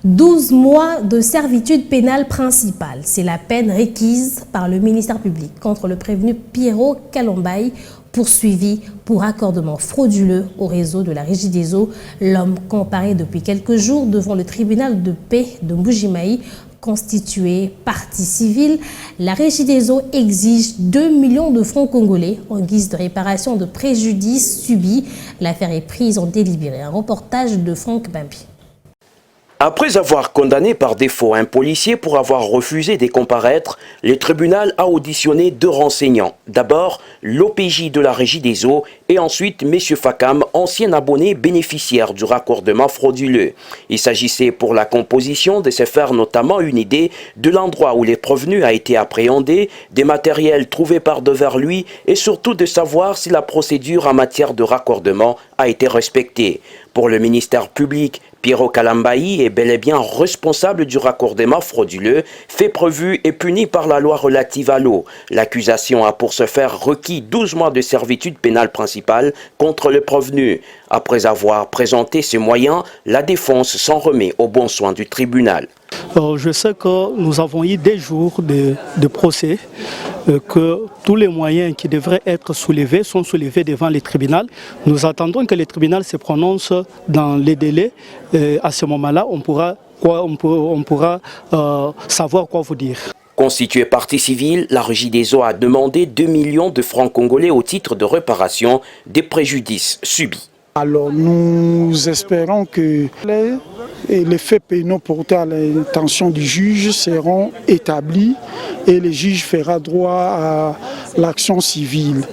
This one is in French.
12 mois de servitude pénale principale, c'est la peine requise par le ministère public contre le prévenu Piero Kalombaye, poursuivi pour accordement frauduleux au réseau de la Régie des eaux. L'homme comparaît depuis quelques jours devant le tribunal de paix de Mbujimayi, constitué partie civile. La Régie des eaux exige 2 millions de francs congolais en guise de réparation de préjudice subis. L'affaire est prise en délibéré. Un reportage de Franck Bambi. Après avoir condamné par défaut un policier pour avoir refusé de comparaître, le tribunal a auditionné 2 renseignants. D'abord, l'OPJ de la Régie des eaux et ensuite M. Fakam, ancien abonné bénéficiaire du raccordement frauduleux. Il s'agissait pour la composition de se faire notamment une idée de l'endroit où les prévenus a été appréhendé, des matériels trouvés par devers lui et surtout de savoir si la procédure en matière de raccordement a été respectée. Pour le ministère public, Piero Kalombaye est bel et bien responsable du raccordement frauduleux, fait prévu et puni par la loi relative à l'eau. L'accusation a pour ce faire requis 12 mois de servitude pénale principale contre le prévenu. Après avoir présenté ses moyens, la défense s'en remet au bon soin du tribunal. Je sais que nous avons eu des jours de procès, que tous les moyens qui devraient être soulevés sont soulevés devant les tribunaux. Nous attendons que les tribunaux se prononcent dans les délais. À ce moment-là, on pourra savoir quoi vous dire. Constituée partie civile, la Régie des eaux a demandé 2 millions de francs congolais au titre de réparation des préjudices subis. Alors nous espérons que les faits pénaux portés à l'intention du juge seront établis et le juge fera droit à l'action civile.